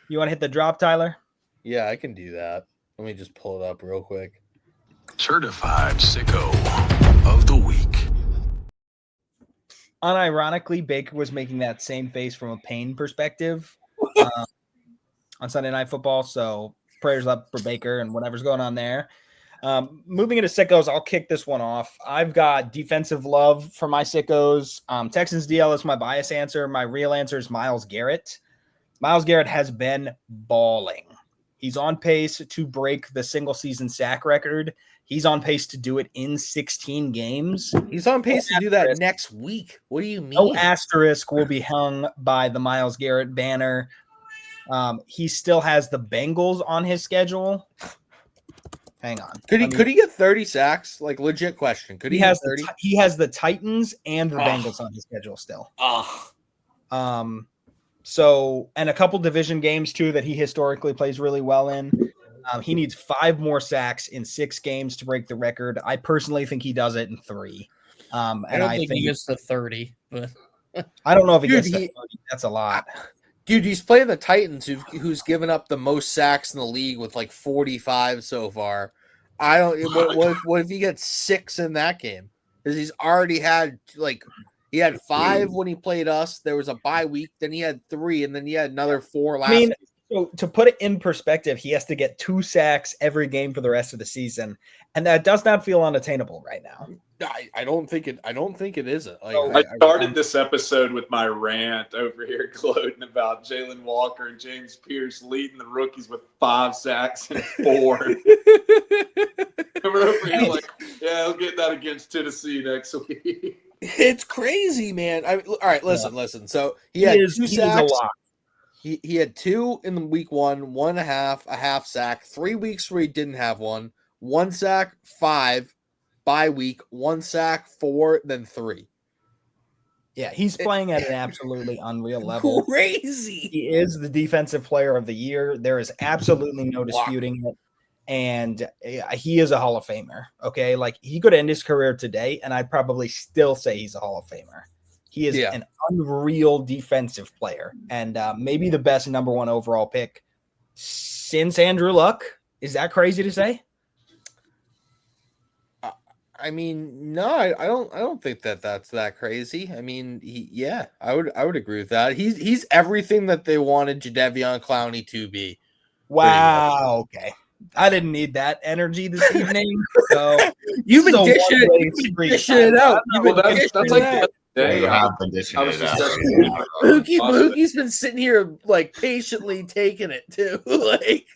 You want to hit the drop, Tyler? Yeah, I can do that. Let me just pull it up real quick. Certified Sicko of the Week. Unironically, Baker was making that same face from a pain perspective on Sunday Night Football. So prayers up for Baker and whatever's going on there. Moving into sickos, I'll kick this one off. I've got defensive love for my sickos. Texans DL is my bias answer. My real answer is Myles Garrett. Myles Garrett has been balling. He's on pace to break the single season sack record. He's on pace to do it in 16 games. He's on pace to do that next week. What do you mean? No asterisk will be hung by the Myles Garrett banner. He still has the Bengals on his schedule. Hang on. Could he get 30 sacks? Like, legit question. Could he have 30? He has the Titans and the Bengals on his schedule still. So, and a couple division games too that he historically plays really well in. He needs 5 more sacks in 6 games to break the record. I personally think he does it in 3. I don't think he gets to 30, but I don't know if he gets to 30. That's a lot. Dude, he's playing the Titans, who's given up the most sacks in the league with like 45 so far. I don't. What if he gets 6 in that game? Because he's already had he had 5 when he played us. There was a bye week, then he had 3, and then he had another 4 last week. So to put it in perspective, he has to get 2 sacks every game for the rest of the season, and that does not feel unattainable right now. I don't think it is. I started this episode with my rant over here gloating about Jalen Walker and James Pierce leading the rookies with 5 sacks and 4. We're over here like, yeah, I'll get that against Tennessee next week. It's crazy, man. All right, listen. So he had 2 sacks. He had 2 in the week 1, 1.5, a half sack. 3 weeks where he didn't have 1 sack, 5. Bye week, 1 sack, 4, then 3. Yeah, he's playing at an absolutely unreal level. Crazy. He is the defensive player of the year. There is absolutely no disputing it. And he is a Hall of Famer. Okay. Like, he could end his career today, and I'd probably still say he's a Hall of Famer. He is an unreal defensive player, and maybe the best number 1 overall pick since Andrew Luck. Is that crazy to say? I mean, no, I don't think that's that crazy. I mean, I would agree with that. He's everything that they wanted Jadeveon Clowney to be. Wow. Okay. I didn't need that energy this evening. So you've been dishing it out. That's like you have been dishing it out. Bahookie been sitting here like patiently taking it too. Like,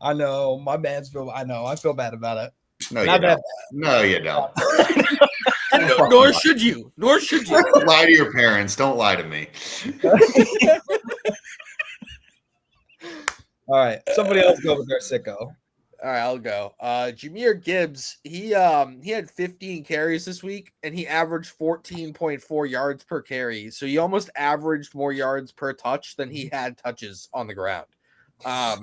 I know my man's feel. I know. I feel bad about it. No, you don't. No, you don't. Nor should you. Lie to your parents. Don't lie to me. All right. Somebody else go with their sicko. All right, I'll go. Jahmyr Gibbs, he had 15 carries this week, and he averaged 14.4 yards per carry. So he almost averaged more yards per touch than he had touches on the ground. I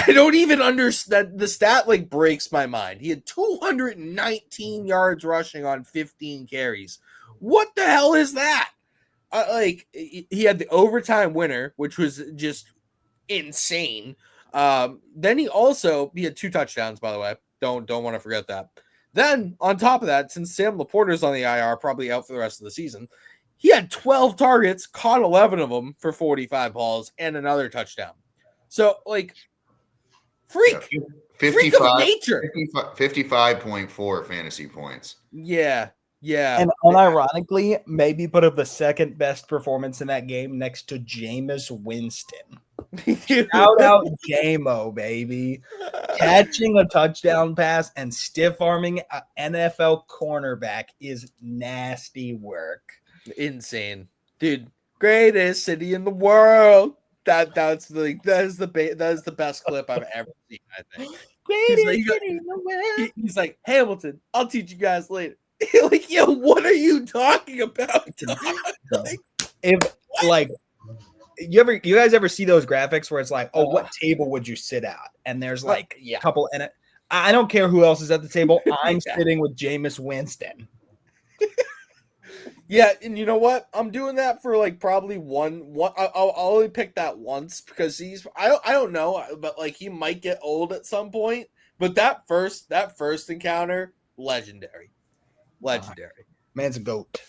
don't even understand. The stat breaks my mind. He had 219 yards rushing on 15 carries. What the hell is that? He had the overtime winner, which was just insane. Then he had 2 touchdowns, by the way. Don't want to forget that. Then on top of that, since Sam Laporta's on the IR, probably out for the rest of the season, he had 12 targets, caught 11 of them for 45 balls and another touchdown. So, freak of nature. 55.4 fantasy points. Yeah. And unironically, maybe put up the second best performance in that game next to Jameis Winston. Shout out Jamo, baby. Catching a touchdown pass and stiff-arming an NFL cornerback is nasty work. Insane. Dude, greatest city in the world. That is the best clip I've ever seen, I think. He's like, Hamilton, I'll teach you guys later. Yo, what are you talking about? You guys ever see those graphics where it's like, oh, what table would you sit at? And there's a couple in it. I don't care who else is at the table. I'm sitting with Jameis Winston. Yeah, and you know what? I'm doing that for like probably one. I'll only pick that once because I don't know, but like he might get old at some point. But that first encounter, legendary. Man's a goat.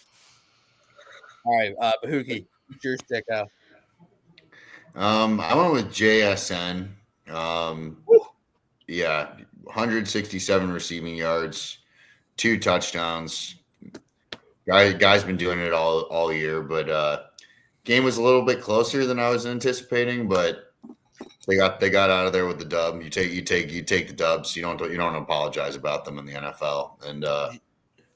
All right, Bahookie, your sicko. I went with JSN. Yeah, 167 receiving yards, 2 touchdowns. Guy's been doing it all year, but game was a little bit closer than I was anticipating, but they got out of there with the dub. You take the dubs. You don't apologize about them in the NFL. And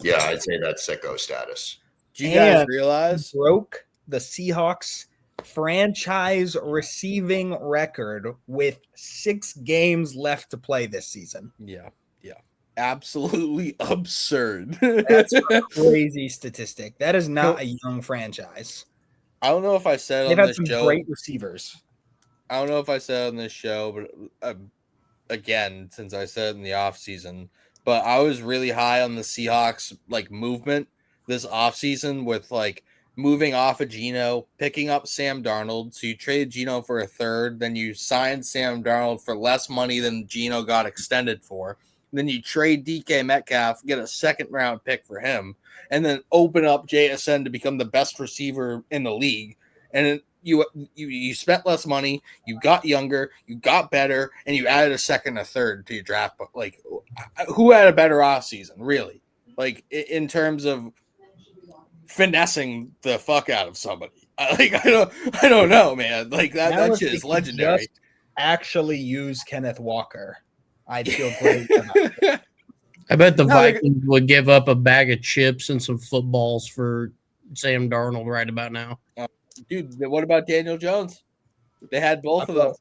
yeah, I'd say that's sicko status. Do you guys realize broke the Seahawks franchise receiving record with 6 games left to play this season? Yeah. Absolutely absurd. That's a crazy statistic. That is not a young franchise. I don't know if I said they've on had this some show. Great receivers. I don't know if I said on this show, but again, since I said it in the offseason, but I was really high on the Seahawks like movement this offseason with like moving off of Geno, picking up Sam Darnold. So you traded Geno for a third, then you signed Sam Darnold for less money than Geno got extended for. Then you trade DK Metcalf, get a 2nd round pick for him, and then open up JSN to become the best receiver in the league. And you spent less money, you got younger, you got better, and you added a 2nd, a 3rd to your draft. But like, who had a better offseason, really? Like in terms of finessing the fuck out of somebody. I don't know, man. Like that shit is legendary. Just actually use Kenneth Walker, I'd feel great about it. I bet the Vikings would give up a bag of chips and some footballs for Sam Darnold right about now. Dude, what about Daniel Jones? They had both of them.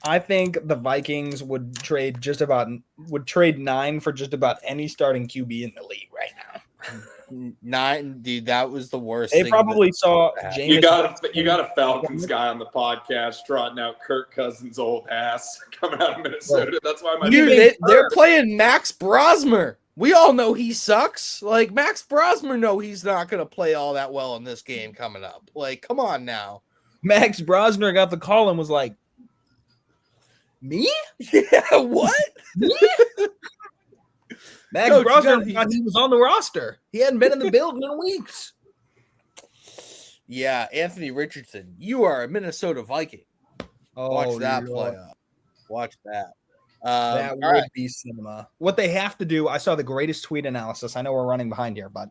I think the Vikings would trade 9 for just about any starting QB in the league right now. 9, dude, that was the worst. They probably saw James. You got a Falcons guy on the podcast trotting out Kirk Cousins' old ass coming out of Minnesota. That's why they're playing Max Brosmer. We all know he sucks. Like Max Brosmer, he's not going to play all that well in this game coming up. Like, come on now. Max Brosmer got the call and was like, "Me? Yeah, what? Me?" Max Brosmer thought he was on the roster. He hadn't been in the building in weeks. Yeah, Anthony Richardson, you are a Minnesota Viking. Watch that play up. Watch that. That would be cinema. What they have to do, I saw the greatest tweet analysis. I know we're running behind here, but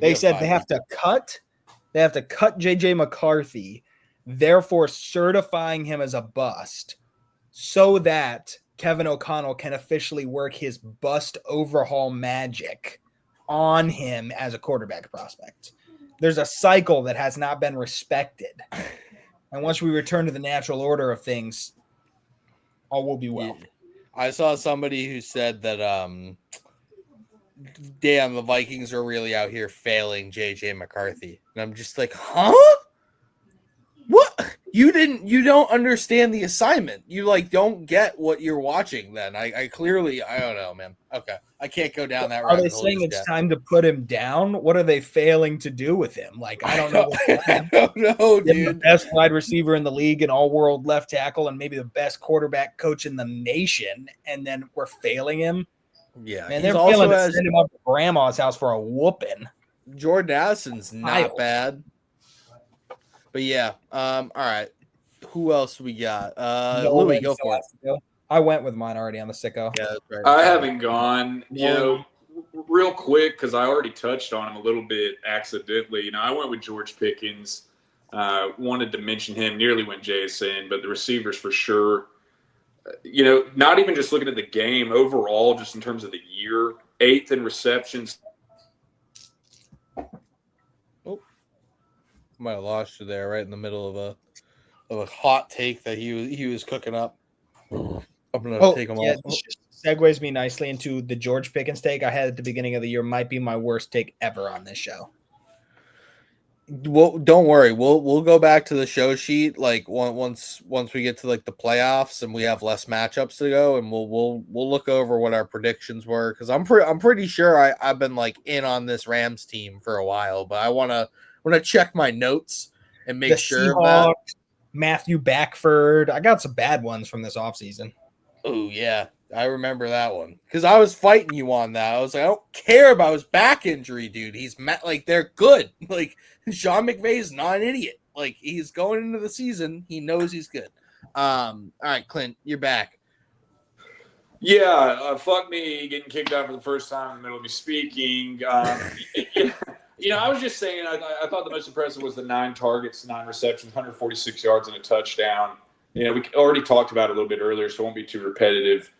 they said they have to cut JJ McCarthy, therefore certifying him as a bust, so that Kevin O'Connell can officially work his bust overhaul magic on him as a quarterback prospect. There's a cycle that has not been respected. And once we return to the natural order of things, all will be well. I saw somebody who said that, damn, the Vikings are really out here failing JJ McCarthy. And I'm just like, huh? What? You don't understand the assignment. You don't get what you're watching then. I clearly, I don't know, man. Okay. I can't go down that road. Are they saying it's time to put him down? What are they failing to do with him? Like, I don't know. I don't know, dude. The best wide receiver in the league, an all-world left tackle, and maybe the best quarterback coach in the nation, and then we're failing him? Yeah. Man, they're failing to send him up to grandma's house for a whooping. Jordan Addison's not bad. But yeah, all right. Who else we got? Louie, go for it. I went with mine already on the sicko. Yeah, that's right. I haven't gone. Real quick, because I already touched on him a little bit accidentally. I went with George Pickens. Wanted to mention him, nearly went JSN, but the receivers for sure. Not even just looking at the game overall, just in terms of the year, 8th in receptions. Might have lost you there, right in the middle of a hot take that he was cooking up. I'm gonna take him off. This segues me nicely into the George Pickens take I had at the beginning of the year. Might be my worst take ever on this show. Well, don't worry. We'll go back to the show sheet like once we get to like the playoffs and we have less matchups to go, and we'll look over what our predictions were, because I'm pretty sure I've been like in on this Rams team for a while, but I wanna check my notes and make sure of that. Matthew Backford. I got some bad ones from this offseason. Oh yeah, I remember that one because I was fighting you on that. I was like, I don't care about his back injury, dude. Like they're good. Like Sean McVay is not an idiot. Like he's going into the season, he knows he's good. All right, Clint, you're back. Yeah, fuck me getting kicked out for the first time in the middle of me speaking. I was just saying, I thought the most impressive was the 9 targets, 9 receptions, 146 yards, and a touchdown. We already talked about it a little bit earlier, so it won't be too repetitive.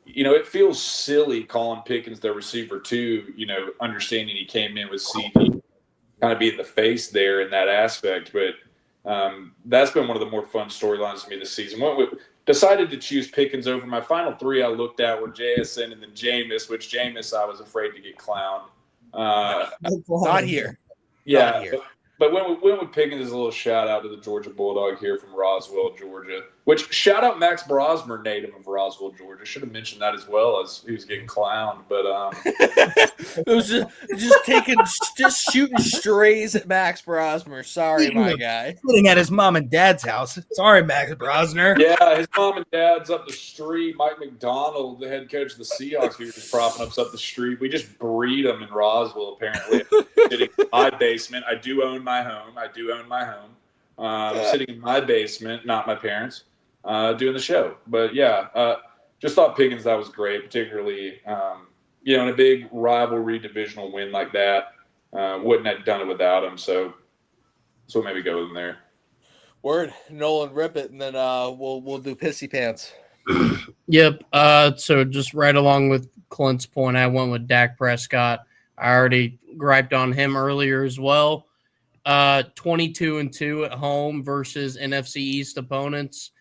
It feels silly calling Pickens their receiver too, understanding he came in with CD kind of being the face there in that aspect. But that's been one of the more fun storylines to me this season. Decided to choose Pickens over my final 3 I looked at were JSN and then Jameis, which Jameis I was afraid to get clowned. Not here. Yeah. Not here. But went with Pickens as a little shout out to the Georgia Bulldog here from Roswell, Georgia. Which shout out Max Brosmer, native of Roswell, Georgia. Should have mentioned that as well, as he was getting clowned. But it was just shooting strays at Max Brosmer. Sorry, my guy. Sitting at his mom and dad's house. Sorry, Max Brosner. Yeah, his mom and dad's up the street. Mike McDonald, the head coach of the Seahawks, who was just propping us up the street. We just breed them in Roswell, apparently. Sitting in my basement. I do own my home. Sitting in my basement, not my parents, doing the show. But yeah, just thought Pickens, that was great, particularly, in a big rivalry divisional win like that. Wouldn't have done it without him. So maybe go in there. Word, Nolan, rip it, and then we'll do pissy pants. Yep. So just right along with Clint's point, I went with Dak Prescott. I already griped on him earlier as well. 22-2 at home versus NFC East opponents.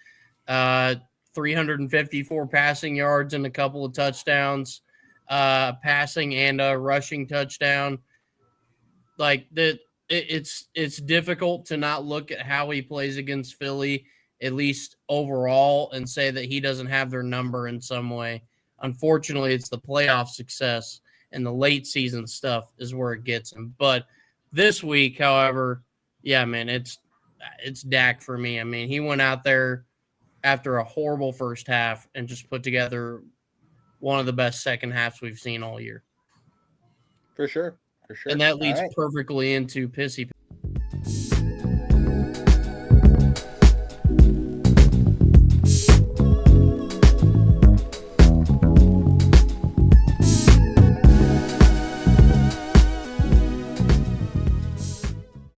354 passing yards and a couple of touchdowns. Passing and a rushing touchdown. Like that, it's difficult to not look at how he plays against Philly, at least overall, and say that he doesn't have their number in some way. Unfortunately, it's the playoff success and the late season stuff is where it gets him. But this week, however, yeah, man, it's Dak for me. I mean, he went out there after a horrible first half and just put together one of the best second halves we've seen all year. For sure. And that leads perfectly into pissy